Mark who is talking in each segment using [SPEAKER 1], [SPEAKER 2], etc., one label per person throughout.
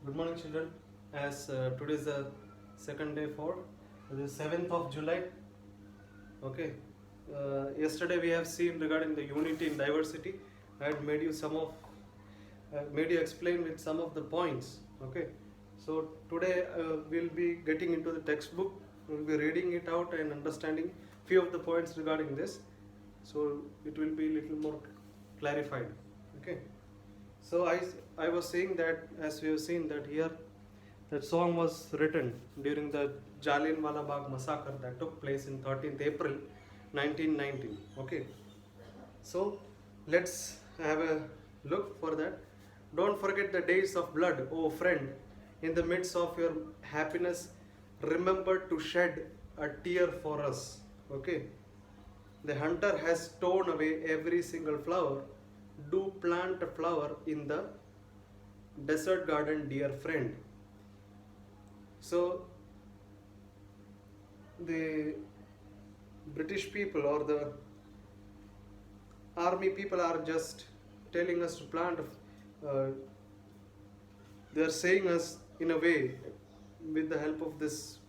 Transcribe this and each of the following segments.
[SPEAKER 1] Good morning, children. As today is the second day for the 7th of July. Okay. Yesterday we have seen regarding the unity in diversity. I had made you made you explain with some of the points. Okay. So today we'll be getting into the textbook. We'll be reading it out and understanding few of the points regarding this. So it will be little more clarified. Okay. So I was saying that as we have seen that here that song was written during the Jallianwala Bagh massacre that took place in 13th April 1919. Okay. So let's have a look for that. Don't forget the days of blood, oh friend. In the midst of your happiness, remember to shed a tear for us. Okay. The hunter has torn away every single flower. Do plant a flower in the desert garden, dear friend. So, the British people or the army people are just telling us to plant. They are saying us in a way, with the help of this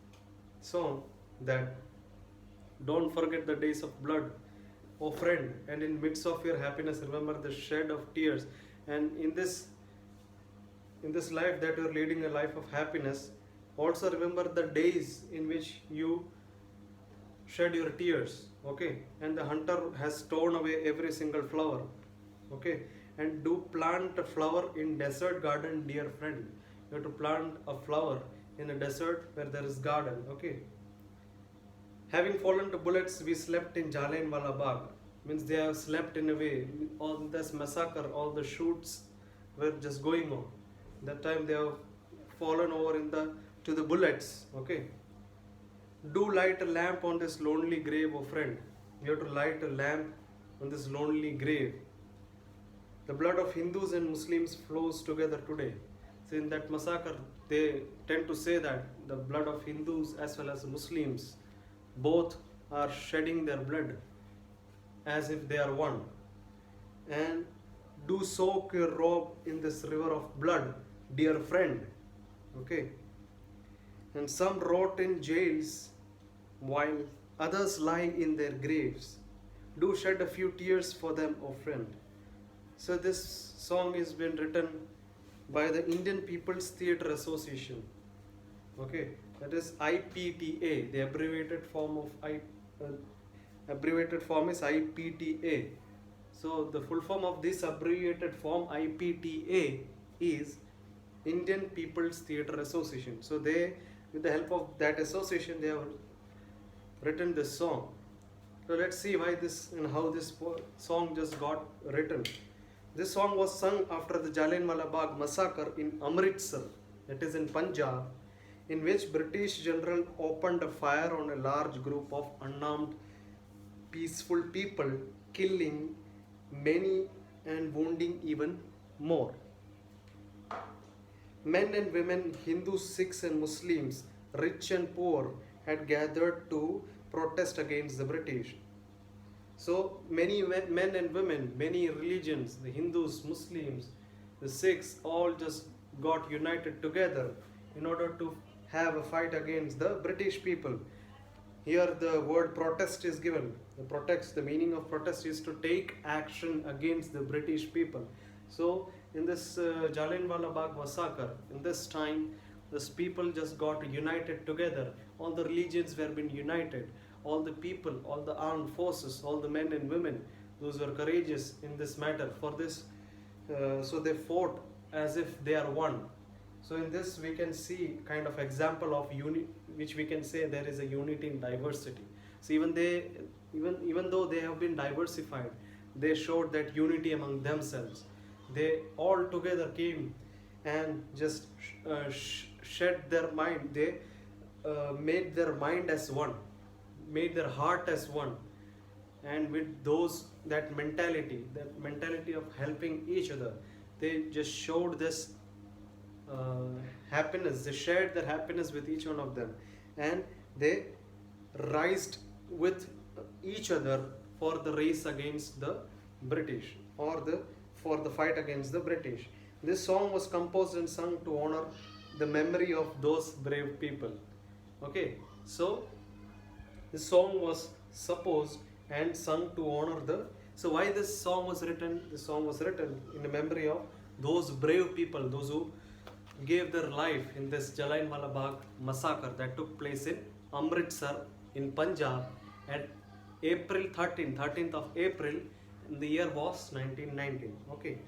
[SPEAKER 1] song, that don't forget the days of blood, oh friend, and in midst of your happiness, remember the shed of tears. And in this life that you are leading a life of happiness, also remember the days in which you shed your tears. Okay, and the hunter has torn away every single flower. Okay, and do plant a flower in desert garden, dear friend. You have to plant a flower in a desert where there is garden. Okay. Having fallen to bullets, we slept in Jallianwala Bagh. Means they have slept in a way. On this massacre, all the shoots were just going on. That time they have fallen over to the bullets. Okay. Do light a lamp on this lonely grave, oh friend. You have to light a lamp on this lonely grave. The blood of Hindus and Muslims flows together today. So in that massacre, they tend to say that the blood of Hindus as well as Muslims both are shedding their blood as if they are one. And do soak your robe in this river of blood, dear friend. Okay. And some rot in jails while others lie in their graves. Do shed a few tears for them, oh friend. So this song has been written by the Indian People's Theatre Association. Okay, that is IPTA. The abbreviated form is IPTA. So the full form of this abbreviated form IPTA is Indian People's Theatre Association. So they, with the help of that association, they have written this song. So let's see why this and how this song just got written. This song was sung after the Jallianwala Bagh massacre in Amritsar, that is in Punjab, in which British general opened a fire on a large group of unarmed peaceful people, killing many and wounding even more. Men and women, Hindus, Sikhs and Muslims, rich and poor, had gathered to protest against the British. So many men and women, many religions, the Hindus, Muslims, the Sikhs, all just got united together in order to have a fight against the British people. Here the word protest is given. The meaning of protest is to take action against the British people. So in this Jallianwala Bagh massacre, in this time, these people just got united together. All the religions were being united. All the people, all the armed forces, all the men and women, those were courageous in this matter. For this, so they fought as if they are one. So in this we can see kind of example of which we can say there is a unity in diversity. So even though they have been diversified, they showed that unity among themselves. They all together came and just shed their mind. They made their mind as one, made their heart as one, and with that mentality of helping each other, they just showed this happiness. They shared their happiness with each one of them, and they rised with each other for the race against the British, or for the fight against the British. This song was composed and sung to honor the memory of those brave people. Okay, so this song was supposed and sung to honor the. So why this song was written? This song was written in the memory of those brave people, those who gave their life in this Jallianwala Bagh massacre that took place in Amritsar in Punjab at April 13th of April, and the year was 1919. Okay,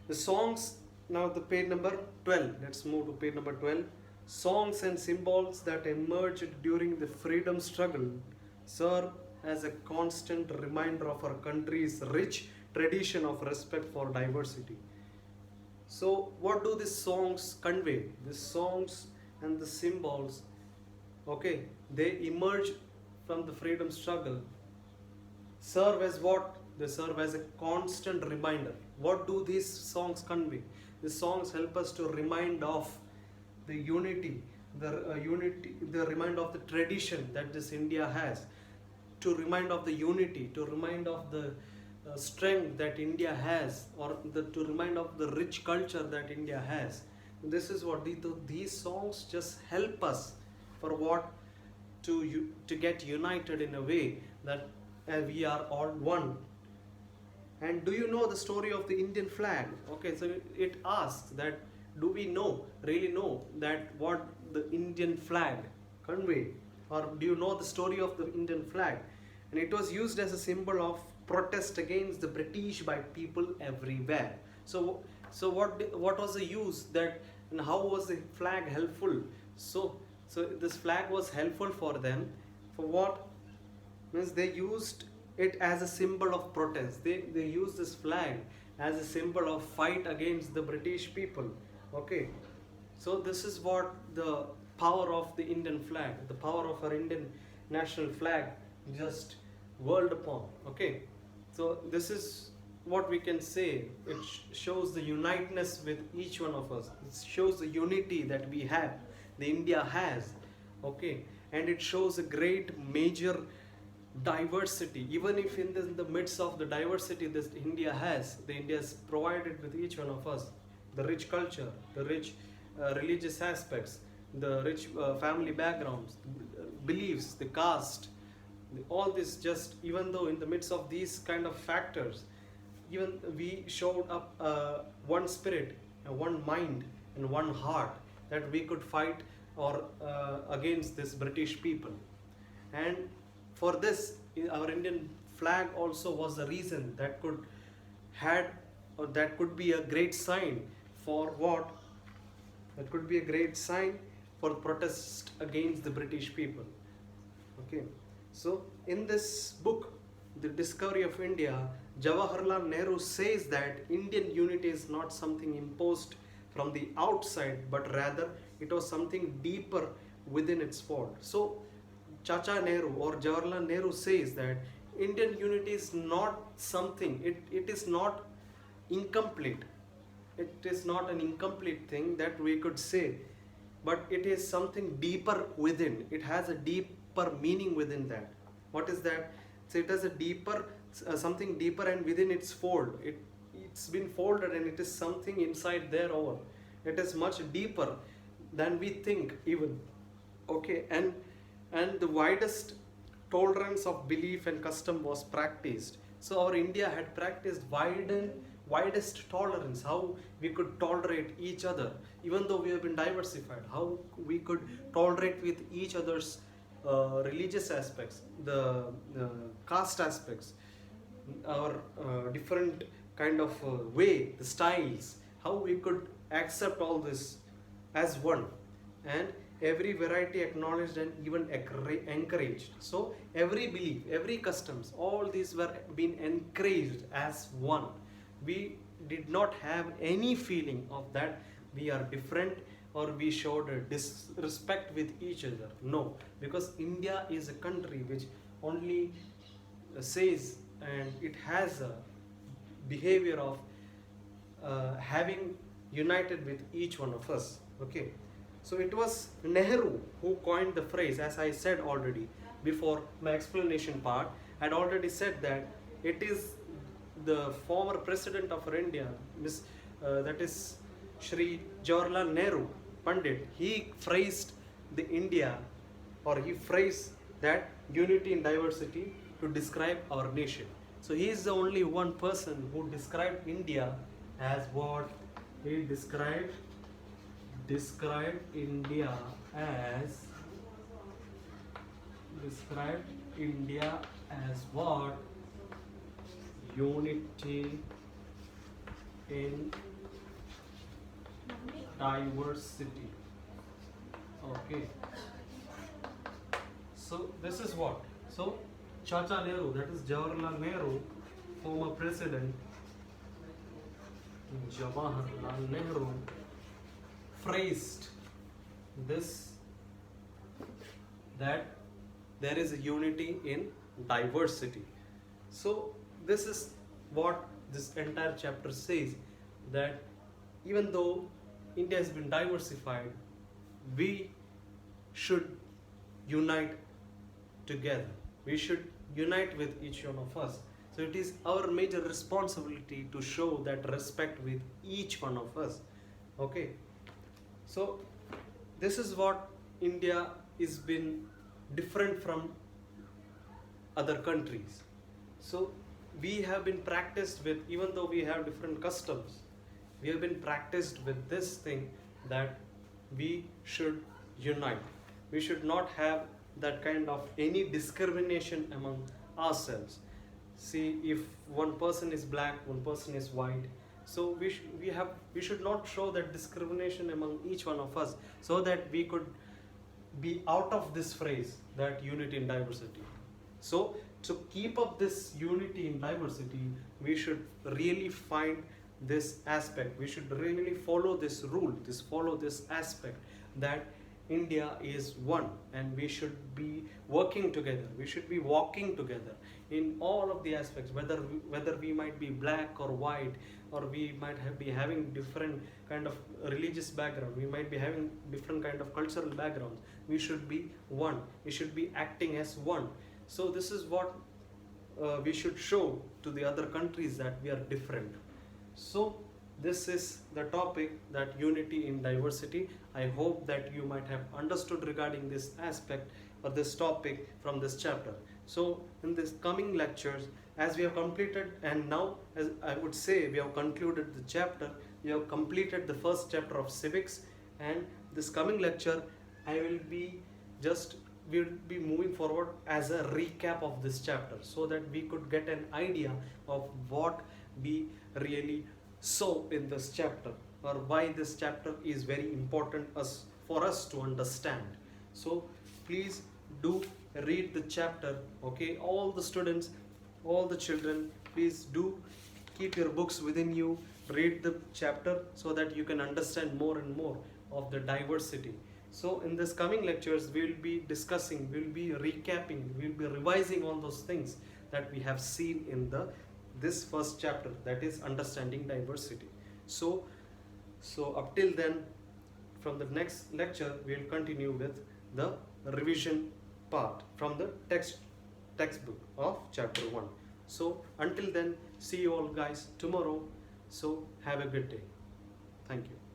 [SPEAKER 1] the songs, now the page number 12. Let's move to page number 12. Songs and symbols that emerged during the freedom struggle serve as a constant reminder of our country's rich tradition of respect for diversity. So, what do these songs convey? These songs and the symbols, okay, they emerge from the freedom struggle, serve as what? They serve as a constant reminder. What do these songs convey? The songs help us to remind of the unity, the remind of the tradition that this India has, to remind of the unity, to remind of the strength that India has, or to remind of the rich culture that India has. This is what these songs just help us for what? To get united in a way that we are all one. And do you know the story of the Indian flag? Okay, so it asks that, do we really know that what the Indian flag convey? Or do you know the story of the Indian flag? And it was used as a symbol of protest against the British by people everywhere. So what was the use that, and how was the flag helpful? So this flag was helpful for them. For what? Means they used it as a symbol of protest. They used this flag as a symbol of fight against the British people. Okay, so this is what the power of the Indian flag, the power of our Indian national flag just whirled upon. Okay, so this is what we can say. It shows the uniteness with each one of us. It shows the unity that we have, the India has. Okay, and it shows a great major diversity. Even if in the midst of the diversity this India has, the India is provided with each one of us the rich culture, the rich religious aspects, the rich family backgrounds, beliefs, the caste, all this. Just even though in the midst of these kind of factors, even we showed up one spirit and one mind and one heart, that we could fight or against this British people. And for this, our Indian flag also was the reason that could be a great sign for what? That could be a great sign for protest against the British people. Okay, so in this book, The Discovery of India, Jawaharlal Nehru says that Indian unity is not something imposed from the outside, but rather it was something deeper within its fold. So Chacha Nehru or Jawaharlal Nehru says that Indian unity is not something, it is not incomplete. It is not an incomplete thing that we could say, but it is something deeper within. It has a deeper meaning within that. What is that? So it has a deeper, something deeper and within its fold. It's been folded and it is something inside there over. It is much deeper than we think even. Okay, and the widest tolerance of belief and custom was practiced. So our India had practiced widest tolerance, how we could tolerate each other, even though we have been diversified, how we could tolerate with each other's religious aspects, the caste aspects, our different kind of way, the styles, how we could accept all this as one, and every variety acknowledged and even encouraged. So every belief, every customs, all these were being encouraged as one. We did not have any feeling of that we are different or we showed a disrespect with each other. No, because India is a country which only says, and it has a behavior of having united with each one of us. Okay, so it was Nehru who coined the phrase, as I said already before my explanation part. I had already said that it is the former president of India, that is Shri Jawaharlal Nehru Pandit, he phrased the India, or he phrased that unity in diversity to describe our nation. So he is the only one person who described India as what? He described India as what? Unity in diversity. Okay. So this is what? So Chacha Nehru, that is Jawaharlal Nehru, former president, Jawaharlal Nehru phrased this, that there is a unity in diversity. So this is what this entire chapter says, that even though India has been diversified, we should unite together. We should unite with each one of us. So it is our major responsibility to show that respect with each one of us. Okay. So this is what India is been different from other countries. So we have been practiced with, even though we have different customs, we have been practiced with this thing, that we should unite. We should not have that kind of any discrimination among ourselves. See, if one person is black, one person is white, so we should not show that discrimination among each one of us, so that we could be out of this phrase, that unity in diversity. So to keep up this unity in diversity, we should really find this aspect. We should really follow this rule, follow this aspect, that India is one, and we should be working together. We should be walking together in all of the aspects, whether we might be black or white, or we might be having different kind of religious background, we might be having different kind of cultural backgrounds. We should be one. We should be acting as one. So this is what we should show to the other countries, that we are different. So this is the topic, that unity in diversity. I hope that you might have understood regarding this aspect or this topic from this chapter. So in this coming lectures, as we have completed, and now as I would say, we have concluded the chapter, we have completed the first chapter of civics, and this coming lecture we will be moving forward as a recap of this chapter, so that we could get an idea of what we really saw in this chapter, or why this chapter is very important for us to understand. So please do read the chapter. Okay, all the students, all the children, please do keep your books within you, read the chapter, so that you can understand more and more of the diversity. So in this coming lectures, we will be discussing, we will be recapping, we will be revising all those things that we have seen in this first chapter, that is understanding diversity. So up till then, from the next lecture, we will continue with the revision part from the textbook of chapter 1. So until then, see you all guys tomorrow. So have a good day. Thank you.